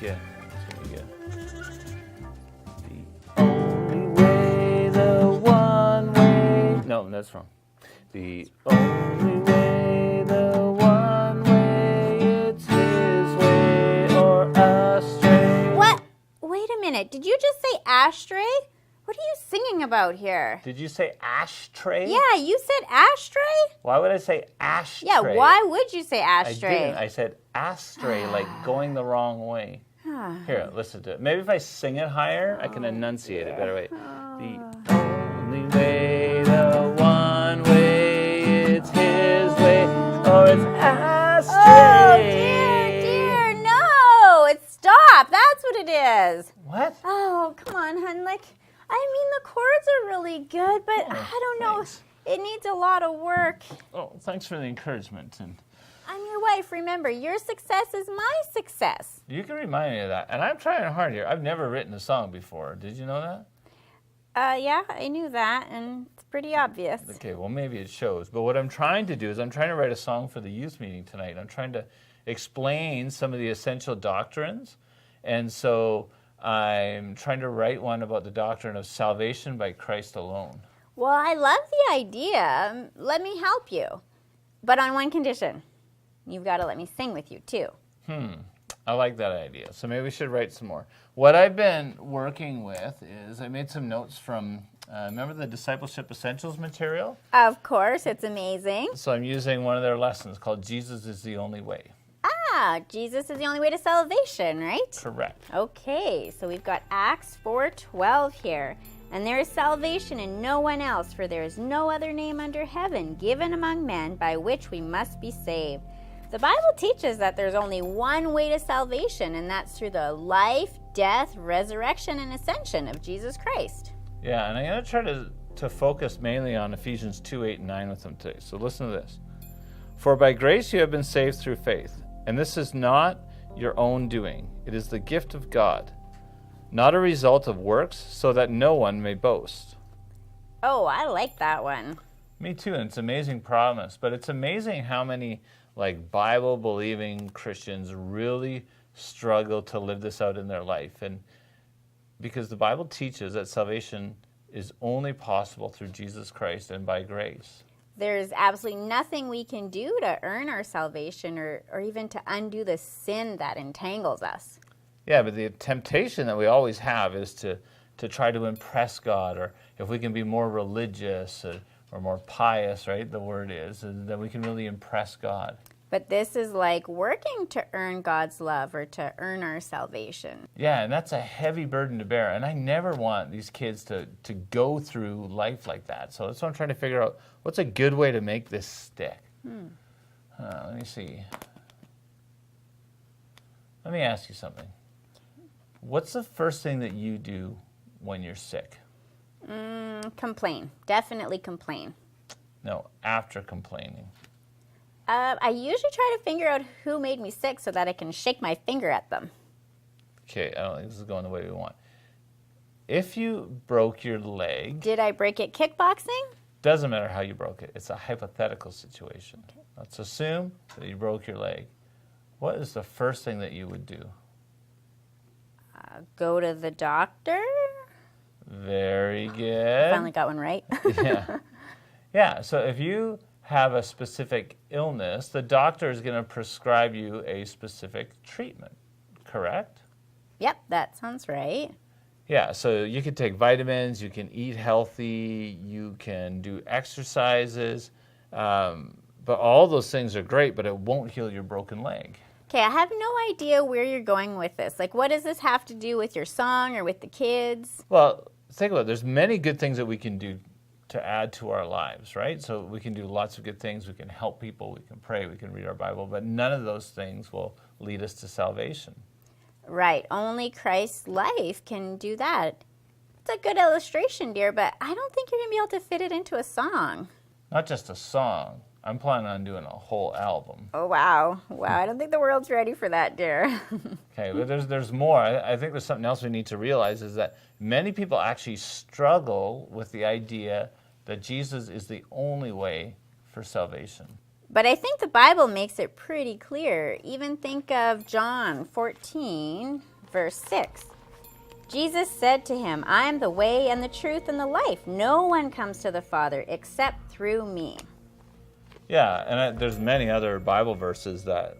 Yeah, that's what we get. The only way, the one way. No, that's wrong. The only way, the one way, it's his way or astray. What? Wait a minute. Did you just say ashtray? What are you singing about here? Did you say ashtray? Yeah, you said ashtray? Why would I say ashtray? Yeah, why would you say I ashtray? didn't. I said astray, like going the wrong way. Here, listen to it. Maybe if I sing it higher, I can enunciate it better. Wait. The only way, the one way, it's his way, or it's astray. Oh, dear, no. It's stop. That's what it is. What? Oh, come on, hun. I mean, the chords are really good, but I don't know. Thanks. It needs a lot of work. Oh, thanks for the encouragement. And I'm your wife. Remember, your success is my success. you can remind me of that. And I'm trying hard here. I've never written a song before. Did you know that? Yeah, I knew that, and it's pretty obvious. Okay, well, maybe it shows. But what I'm trying to do is I'm trying to write a song for the youth meeting tonight. I'm trying to explain some of the essential doctrines. And so I'm trying to write one about the doctrine of salvation by Christ alone. Well, I love the idea. Let me help you. But on one condition. You've got to let me sing with you, too. I like that idea. So maybe we should write some more. What I've been working with is I made some notes from, remember the Discipleship Essentials material? Of course, it's amazing. So I'm using one of their lessons called Jesus is the Only Way. Ah, Jesus is the only way to salvation, right? Correct. Okay, so we've got Acts 4:12 here. And there is salvation in no one else, for there is no other name under heaven given among men by which we must be saved. The Bible teaches that there's only one way to salvation, and that's through the life, death, resurrection, and ascension of Jesus Christ. Yeah, and I'm going to try to focus mainly on Ephesians 2:8 and 9 with them today. So listen to this. For by grace you have been saved through faith, and this is not your own doing. It is the gift of God, not a result of works, so that no one may boast. Oh, I like that one. Me too, and it's an amazing promise. But it's amazing how many Bible-believing Christians really struggle to live this out in their life. And because the Bible teaches that salvation is only possible through Jesus Christ and by grace. There's absolutely nothing we can do to earn our salvation or even to undo the sin that entangles us. Yeah, but the temptation that we always have is to try to impress God, or if we can be more religious or more pious, right, the word is, that we can really impress God. But this is like working to earn God's love or to earn our salvation. Yeah, and that's a heavy burden to bear. And I never want these kids to go through life like that. So that's what I'm trying to figure out. What's a good way to make this stick? Let me see. Let me ask you something. What's the first thing that you do when you're sick? Complain. Definitely complain. No, after complaining. I usually try to figure out who made me sick so that I can shake my finger at them. Okay, I don't think this is going the way we want. If you broke your leg, Did I break it kickboxing? doesn't matter how you broke it. It's a hypothetical situation. Okay. Let's assume that you broke your leg. What is the first thing that you would do? Go to the doctor. Very good. Finally got one right. Yeah. Yeah, so if you have a specific illness, the doctor is going to prescribe you a specific treatment, correct? Yep, that sounds right. Yeah, so you can take vitamins, you can eat healthy, you can do exercises, but all those things are great, but it won't heal your broken leg. Okay, I have no idea where you're going with this. Like, what does this have to do with your song or with the kids? Well, think about it. There's many good things that we can do to add to our lives, right? So we can do lots of good things. We can help people. We can pray. We can read our Bible. But none of those things will lead us to salvation. Right, only Christ's life can do that. It's a good illustration, dear, but I don't think you're going to be able to fit it into a song. Not just a song. I'm planning on doing a whole album. Oh, wow. Wow, I don't think the world's ready for that, dear. Okay, but there's more. I think there's something else we need to realize is that many people actually struggle with the idea that Jesus is the only way for salvation. But I think the Bible makes it pretty clear. Even think of John 14, verse 6. Jesus said to him, I am the way and the truth and the life. No one comes to the Father except through me. Yeah, and there's many other Bible verses that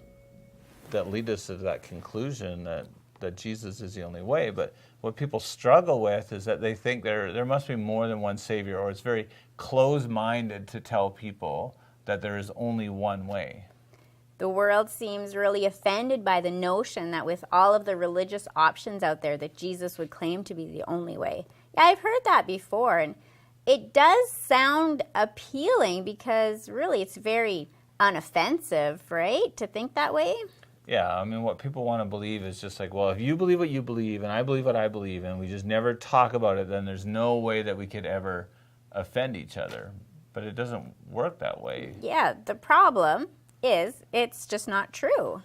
lead us to that conclusion that Jesus is the only way. But what people struggle with is that they think there must be more than one Savior, or it's very closed-minded to tell people that there is only one way. The world seems really offended by the notion that with all of the religious options out there that Jesus would claim to be the only way. Yeah, I've heard that before, and it does sound appealing because really it's very unoffensive, right, to think that way? Yeah, I mean, what people want to believe is just like, well, if you believe what you believe and I believe what I believe and we just never talk about it, then there's no way that we could ever offend each other. But it doesn't work that way. Yeah, the problem is it's just not true.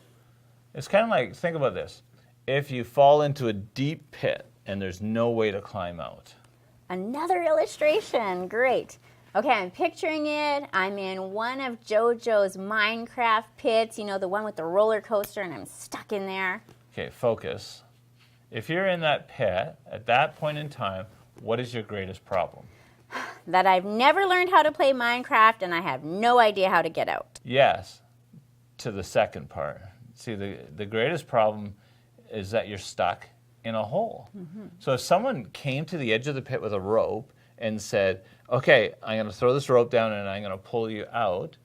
It's kind of like, think about this. If you fall into a deep pit and there's no way to climb out. Another illustration. Great. Okay, I'm picturing it. I'm in one of JoJo's Minecraft pits, you know, the one with the roller coaster, and I'm stuck in there. Okay, focus. If you're in that pit, at that point in time, what is your greatest problem? That I've never learned how to play Minecraft and I have no idea how to get out. Yes, to the second part. See, the greatest problem is that you're stuck in a hole. Mm-hmm. So if someone came to the edge of the pit with a rope and said, okay, I'm going to throw this rope down and I'm going to pull you out,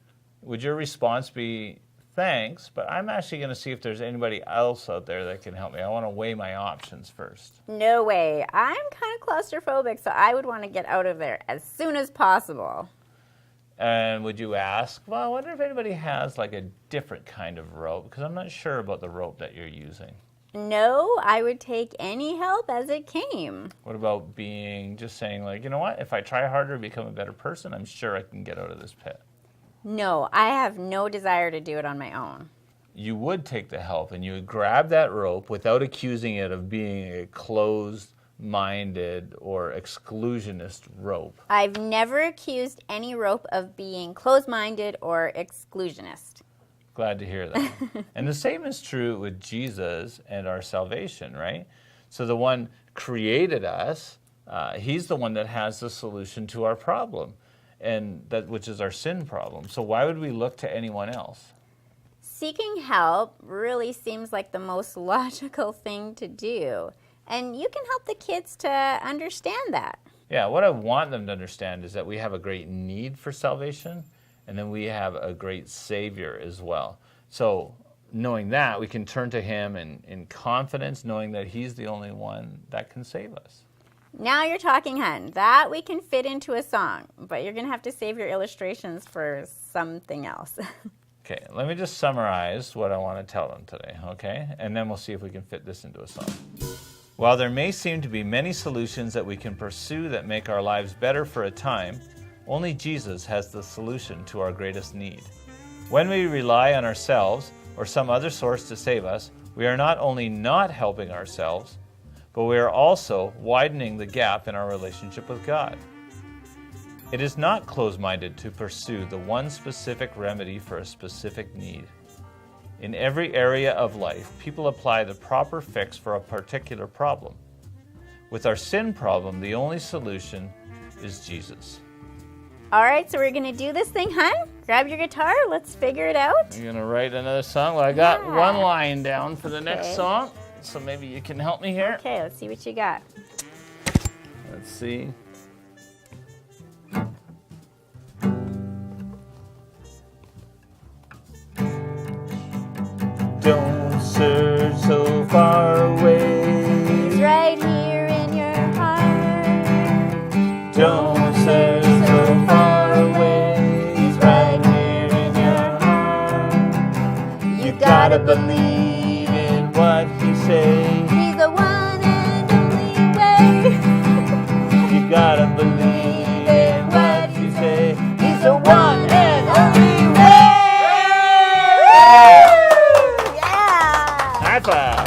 would your response be, thanks, but I'm actually going to see if there's anybody else out there that can help me. I want to weigh my options first. No way. I'm kind of claustrophobic, so I would want to get out of there as soon as possible. And would you ask, well, I wonder if anybody has like a different kind of rope, because I'm not sure about the rope that you're using. No, I would take any help as it came. What about just saying like, you know what, if I try harder to become a better person, I'm sure I can get out of this pit. No, I have no desire to do it on my own. You would take the help and you would grab that rope without accusing it of being a closed-minded or exclusionist rope. I've never accused any rope of being closed-minded or exclusionist. Glad to hear that. And the same is true with Jesus and our salvation, right? So the one created us, he's the one that has the solution to our problem, and that which is our sin problem. So why would we look to anyone else? Seeking help really seems like the most logical thing to do. And you can help the kids to understand that. Yeah, what I want them to understand is that we have a great need for salvation, and then we have a great Savior as well. So knowing that, we can turn to Him in confidence, knowing that He's the only one that can save us. Now you're talking, hun. That we can fit into a song, but you're going to have to save your illustrations for something else. Okay, let me just summarize what I want to tell them today, okay? And then we'll see if we can fit this into a song. While there may seem to be many solutions that we can pursue that make our lives better for a time, only Jesus has the solution to our greatest need. When we rely on ourselves or some other source to save us, we are not only not helping ourselves, but we are also widening the gap in our relationship with God. It is not closed-minded to pursue the one specific remedy for a specific need. In every area of life, people apply the proper fix for a particular problem. With our sin problem, the only solution is Jesus. All right, so we're going to do this thing, hun. Grab your guitar. Let's figure it out. You're going to write another song? Well, I got one line down for the next song, so maybe you can help me here. Okay, let's see what you got. Let's see. Don't search so far away. He's right here in your heart. Don't search so far away. He's right here in your heart. You gotta believe in what he says. He's the one and only way. You gotta believe in what he says. He's the one and only way. Yeah! High five.